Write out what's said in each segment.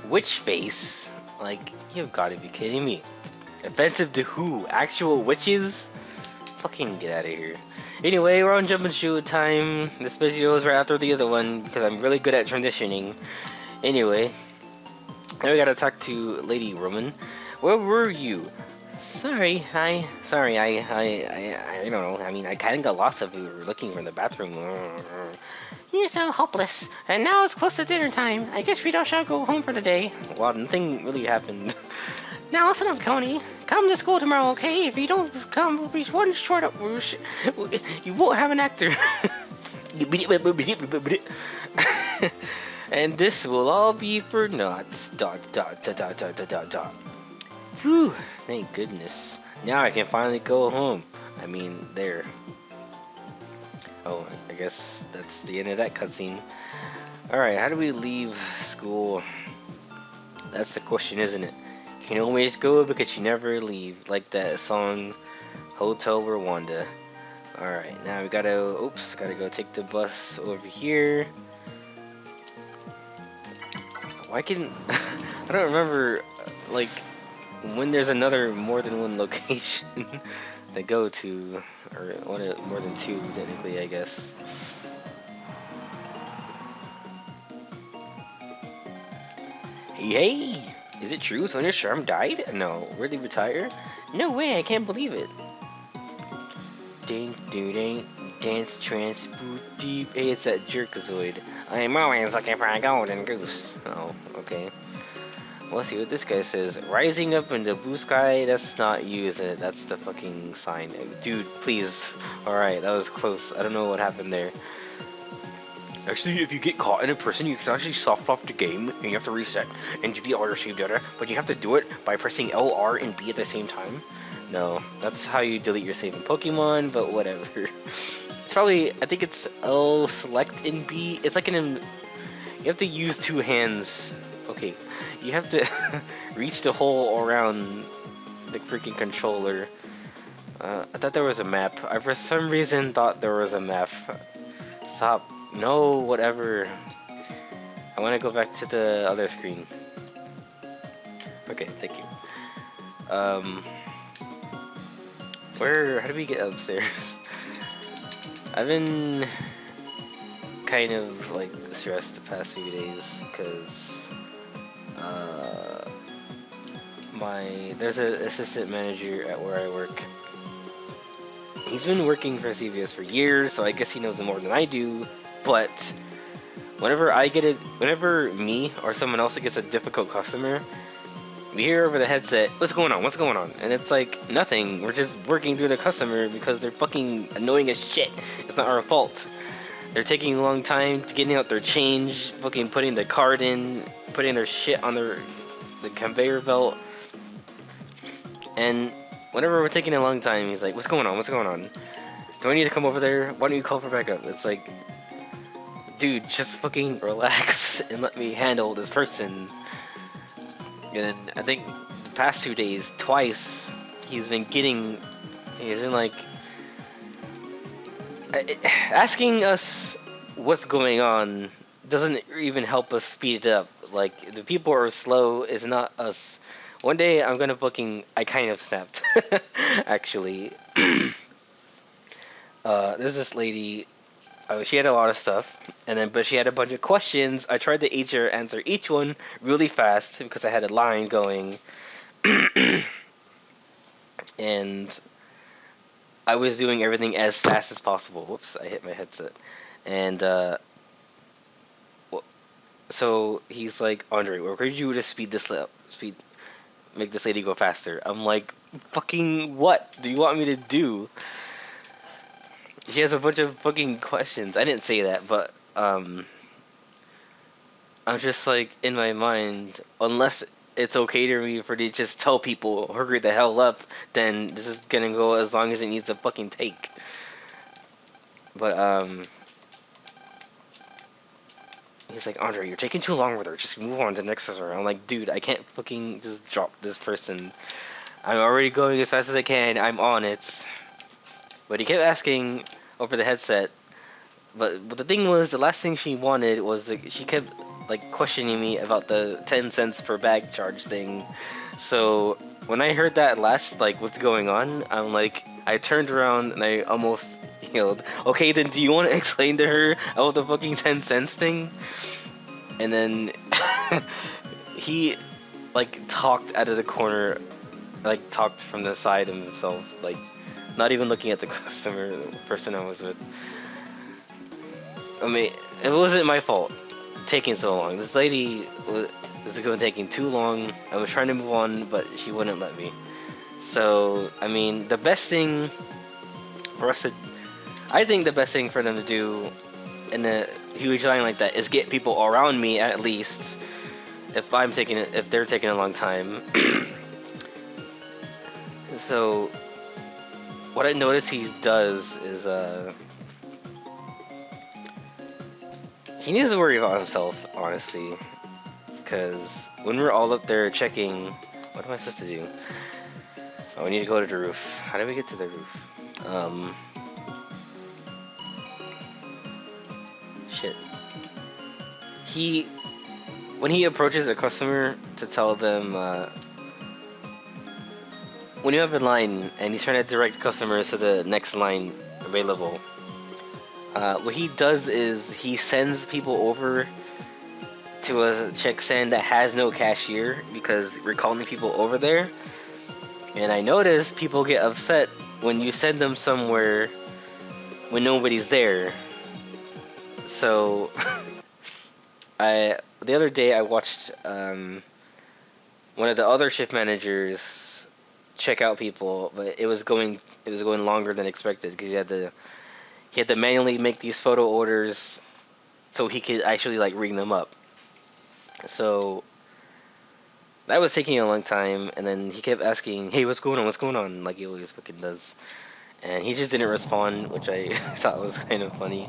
Witch face? Like, you've got to be kidding me. Offensive to who? Actual witches? Fucking get out of here. Anyway, we're on jump and shoot time. This video is right after the other one because I'm really good at transitioning. Anyway, now we gotta talk to Lady Roman. Where were you? Sorry, I don't know. I mean, I kind of got lost if we were looking for the bathroom. You sound hopeless. And now it's close to dinner time. I guess we all shall go home for the day. Well, nothing really happened. Now listen up, Coney. Come to school tomorrow, okay? If you don't come, we'll be one short up. You won't have an actor. And this will all be for naught. ... Phew, thank goodness. Now I can finally go home. I mean, there. Oh, I guess that's the end of that cutscene. Alright, how do we leave school? That's the question, isn't it? You can always go because you never leave. Like that song, Hotel Rwanda. Alright, now we gotta go take the bus over here. Why can... I don't remember, like, when there's more than one location to go to, or more than two, technically, I guess. Hey! Is it true Sonia Sharm died? No. Really retire? No way, I can't believe it. Ding, doo, ding, dance, trance, boot, deep. Hey, it's that jerkazoid. I'm always looking for a golden goose. Oh, okay. Let's see what this guy says. Rising up in the blue sky, that's not you, is it? That's the fucking sign. Dude, please. Alright, that was close. I don't know what happened there. Actually, if you get caught in a prison, you can actually soft lock the game, and you have to reset and delete all your saved data, but you have to do it by pressing L, R, and B at the same time. No, that's how you delete your save in Pokemon, but whatever. It's probably, I think it's L, select, and B. It's like you have to use two hands. Okay, you have to reach the hole around the freaking controller. I thought there was a map. I for some reason thought there was a map. Stop. No, whatever. I want to go back to the other screen. Okay, thank you. How do we get upstairs? I've been kind of like stressed the past few days because there's an assistant manager at where I work. He's been working for CVS for years, so I guess he knows more than I do. But whenever me or someone else gets a difficult customer, we hear over the headset, "What's going on? What's going on?" And it's like, nothing. We're just working through the customer because they're fucking annoying as shit. It's not our fault. They're taking a long time to getting out their change, fucking putting the card in, putting their shit on the conveyor belt. And whenever we're taking a long time, he's like, "What's going on? What's going on? Do I need to come over there? Why don't you call for backup?" It's like, dude, just fucking relax and let me handle this person. And I think the past 2 days, twice, he's been like asking us what's going on doesn't even help us speed it up. Like, the people are slow is not us. One day I'm gonna I kind of snapped. Actually. There's this lady, she had a lot of stuff, but she had a bunch of questions. I tried to answer each one really fast because I had a line going. And I was doing everything as fast as possible. Whoops, I hit my headset. And so he's like, "Andre, we're going to do to make this lady go faster." I'm like, fucking what do you want me to do? She has a bunch of fucking questions. I didn't say that, but I'm just like, in my mind, unless it's okay to me for to just tell people, hurry the hell up, then this is gonna go as long as it needs to fucking take. But he's like, "Andre, you're taking too long with her. Just move on to the next customer." I'm like, dude, I can't fucking just drop this person. I'm already going as fast as I can. I'm on it. But he kept asking over the headset. But the thing was, the last thing she wanted was, like, she kept like questioning me about the 10 cents per bag charge thing. So when I heard that last, like, what's going on, I'm like, I turned around and I almost yelled, okay, then do you want to explain to her about the fucking 10 cents thing? And then he, like, talked out of the corner, like, talked from the side of himself, like, not even looking at the customer, the person I was with. I mean, it wasn't my fault taking so long. This lady was taking too long. I was trying to move on, but she wouldn't let me. So, I mean, the best thing for us to... I think the best thing for them to do in a huge line like that is get people around me at least. If they're taking a long time. So, what I noticed he does is, he needs to worry about himself, honestly. Because when we're all up there checking, what am I supposed to do? Oh, we need to go to the roof. How do we get to the roof? Shit. When he approaches a customer to tell them, when you have a line and he's trying to direct customers to the next line available, what he does is he sends people over to a check stand that has no cashier because we're calling people over there. And I notice people get upset when you send them somewhere when nobody's there. So the other day I watched one of the other shift managers check out people, but it was going longer than expected because he had to manually make these photo orders so he could actually like ring them up. So that was taking a long time, and then he kept asking, "Hey, what's going on? What's going on?" Like he always fucking does. And he just didn't respond, which I thought was kind of funny.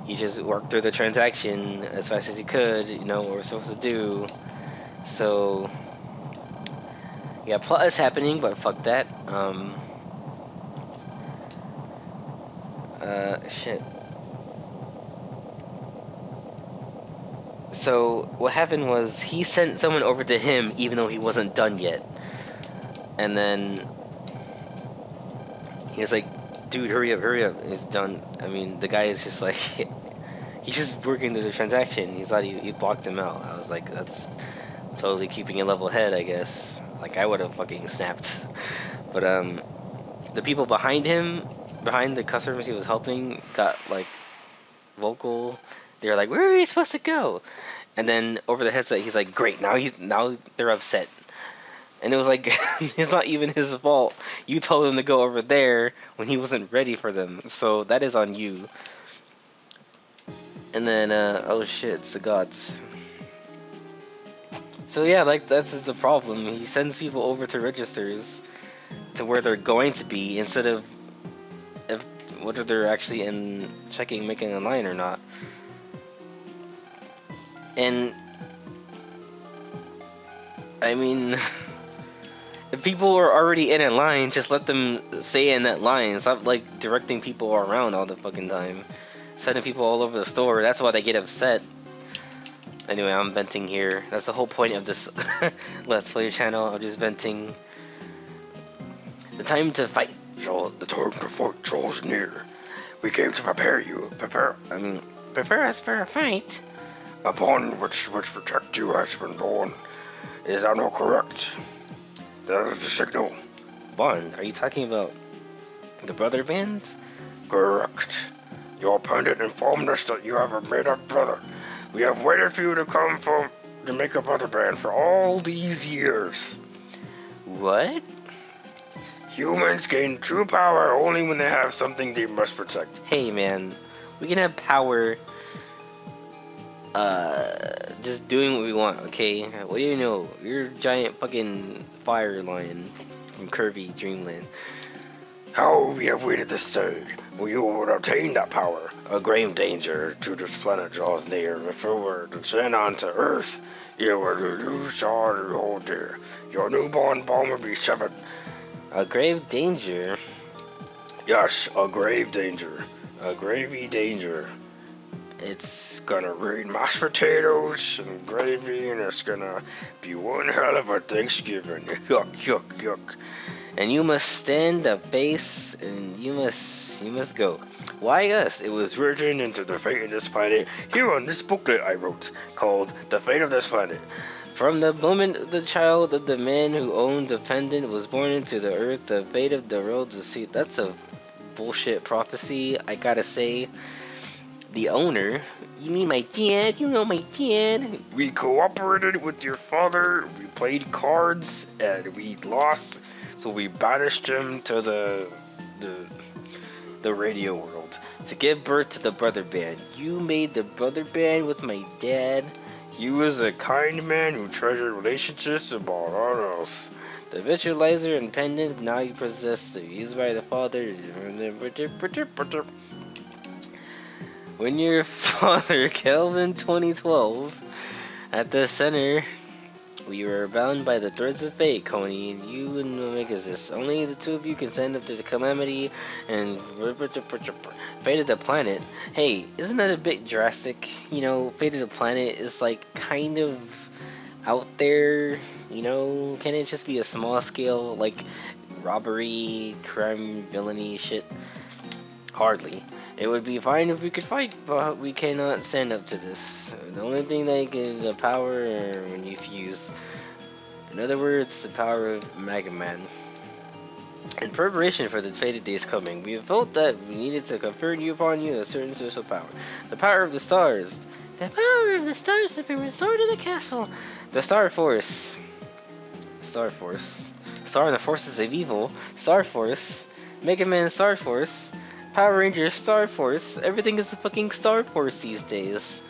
He just worked through the transaction as fast as he could, you know what we're supposed to do. So yeah, plot is happening, but fuck that. Shit. So what happened was he sent someone over to him even though he wasn't done yet. And then he was like, dude, hurry up, hurry up. It's done. I mean, the guy is just like, he's just working through the transaction. He thought he blocked him out. I was like, that's totally keeping a level head, I guess. Like, I would have fucking snapped. But, the people behind him, behind the customers he was helping, got, like, vocal. They were like, where are we supposed to go? And then over the headset, he's like, great, now they're upset. And it was like, it's not even his fault. You told him to go over there when he wasn't ready for them. So that is on you. And then, oh shit, it's the gods. So yeah, like, that's the problem. He sends people over to registers to where they're going to be instead of whether they're actually in checking, making a line or not. And I mean, if people are already in a line, just let them stay in that line. Stop like directing people around all the fucking time, sending people all over the store. That's why they get upset. Anyway, I'm venting here. That's the whole point of this Let's Play channel. I'm just venting. The time to fight. The time to fight draws near. We came to prepare you. Prepare us for a fight. A bond which protect you has been born. Is that not correct? That is the signal. Bond? Are you talking about the brother band? Correct. Your pendant informed us that you have a made-up brother. We have waited for you to come to make a brother band for all these years. What? Humans gain true power only when they have something they must protect. Hey man, we can have power just doing what we want, okay? What do you know? You're a giant fucking fire lion from Kirby Dreamland. How we have waited this day, well, you will obtain that power. A grave danger to this planet draws near. If it were to descend onto Earth, you will lose all you hold dear. Your newborn bomb will be severed. A grave danger? Yes, a grave danger. A gravy danger. It's gonna rain mashed potatoes and gravy, and it's gonna be one hell of a Thanksgiving. Yuck, yuck, yuck. And you must stand the face, and you must go. Why us? It was written into the fate of this planet here on this booklet I wrote, called The Fate of This Planet. From the moment the child of the man who owned the pendant was born into the earth, the fate of the world was see. That's a bullshit prophecy, I gotta say. The owner? You mean my dad? You know my dad? We cooperated with your father, we played cards, and we lost, so we banished him to the radio world to give birth to the brother band. You made the brother band with my dad? He was a kind man who treasured relationships above all else. The visualizer and pendant now you possess, they're used by the father. When your father, Kelvin 2012, at the center, we were bound by the threads of fate, Coney. You and Megasis. Only the two of you can stand up to the calamity and fate of the planet. Hey, isn't that a bit drastic? You know, fate of the planet is like kind of out there. You know, can it just be a small scale like robbery, crime, villainy shit? Hardly. It would be fine if we could fight, but we cannot stand up to this. The only thing that can the power when you fuse. In other words, the power of MegaMan. In preparation for the fated days coming, we have felt that we needed to confer upon you a certain source of power. The power of the stars. The power of the stars has been restored to the castle. The StarForce. StarForce. Star in the forces of evil. StarForce. MegaMan StarForce. Power Rangers StarForce. Everything is a fucking StarForce these days.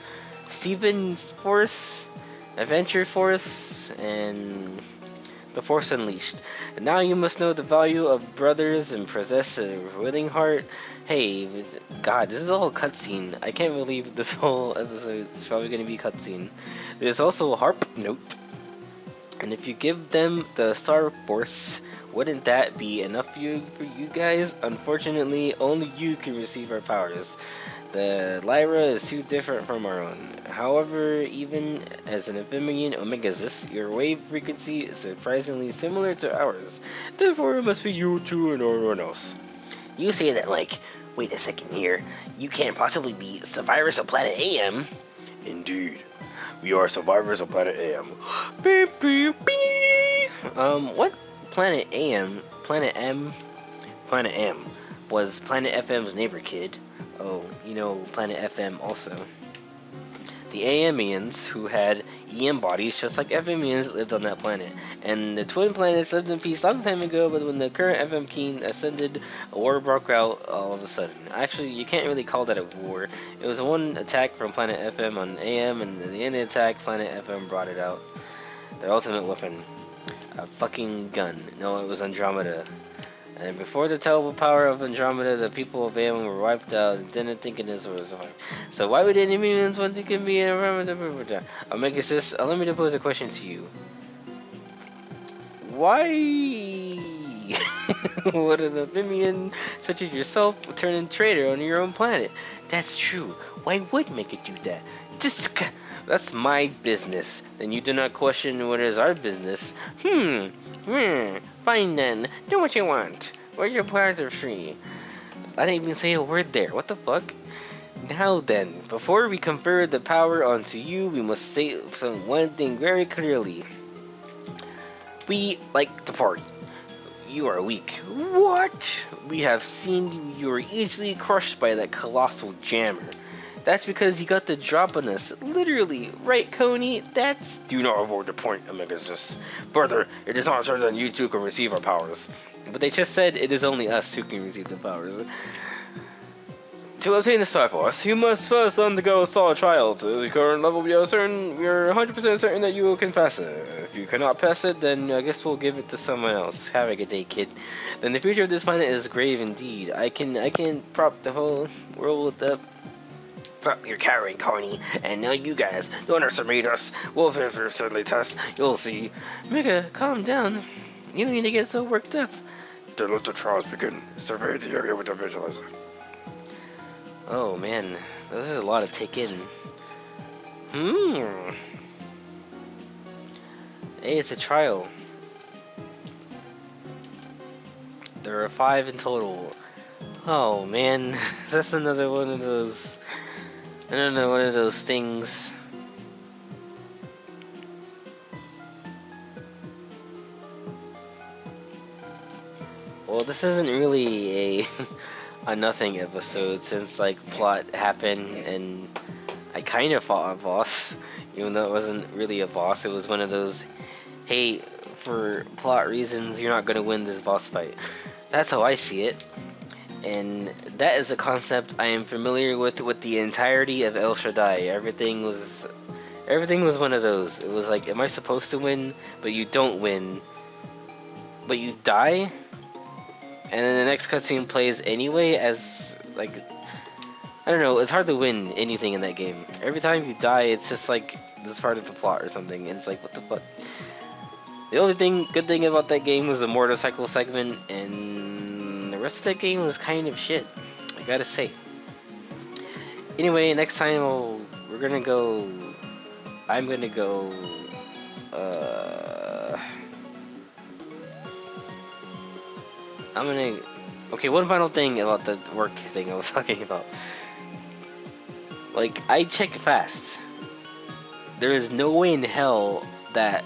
Steven's Force, Adventure Force, and the Force Unleashed. And now you must know the value of brothers and possess a willing heart. Hey, God, this is all cutscene. I can't believe this whole episode is probably going to be cutscene. There's also a harp note. And if you give them the StarForce, wouldn't that be enough for you guys? Unfortunately, only you can receive our powers. The Lyra is too different from our own. However, even as an amphibian Omegazis, your wave frequency is surprisingly similar to ours. Therefore, it must be you two and no one else. You say that like, wait a second here, you can't possibly be survivors of Planet AM. Indeed. We are survivors of Planet AM. Beep, beep, beep. What? Planet AM, Planet M was Planet FM's neighbor kid. Oh, you know Planet FM also. The AMians, who had EM bodies just like FMians, lived on that planet. And the twin planets lived in peace long time ago, but when the current FM king ascended, a war broke out all of a sudden. Actually, you can't really call that a war. It was one attack from Planet FM on AM, and in the end of the attack, Planet FM brought it out. Their ultimate weapon. A fucking gun. No, it was Andromeda. And before the terrible power of Andromeda, the people of AM were wiped out and didn't think it was survive. So why would any humans want to give me a Megasis, allow me to pose a question to you. Why would an amphibian such as yourself turn in traitor on your own planet? That's true. Why would Mega do that? That's my business. Then you do not question what is our business. Fine then. Do what you want. Or your powers are free. I didn't even say a word there. What the fuck? Now then, before we confer the power onto you, we must say one thing very clearly. We like to party. You are weak. What? We have seen you were easily crushed by that colossal jammer. That's because you got the drop on us. Literally. Right, Coney? That's... Do not avoid the point, Omegasis. Further, it is not certain you two can receive our powers. But they just said it is only us who can receive the powers. To obtain the StarForce, you must first undergo a star trial. To the current level, we are 100% certain that you can pass it. If you cannot pass it, then I guess we'll give it to someone else. Have a good day, kid. Then the future of this planet is grave indeed. I can prop the whole world with the... Stop your cowering, Coney, and now you guys don't underestimate us. We'll certainly test. You'll see. Mega, calm down. You don't need to get so worked up. Then let the trials begin. Survey the area with the visualizer. Oh man, This is a lot to take in. Hmm. Hey, it's a trial. There are 5 in total. Oh man, is this another one of those? I don't know, one of those things. Well, this isn't really a a nothing episode since like plot happened and I kind of fought a boss, even though it wasn't really a boss. It was one of those, hey, for plot reasons, you're not gonna win this boss fight. That's how I see it. And that is a concept I am familiar with the entirety of El Shaddai. Everything was one of those. It was like, am I supposed to win? But you don't win. But you die? And then the next cutscene plays anyway as, like, I don't know, it's hard to win anything in that game. Every time you die, it's just like, this is part of the plot or something. And it's like, what the fuck? The only good thing about that game was the motorcycle segment, and the rest of that game was kind of shit, I gotta say. Anyway, next time I'm gonna go, okay, one final thing about the work thing I was talking about. Like, I check fast. There is no way in hell that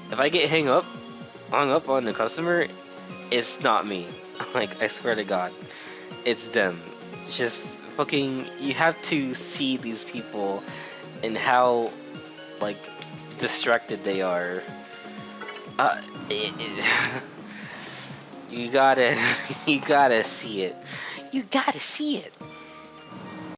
if I get hung up on the customer, it's not me. Like, I swear to God, it's them. Just fucking, you have to see these people and how, like, distracted they are. You gotta see it. You gotta see it.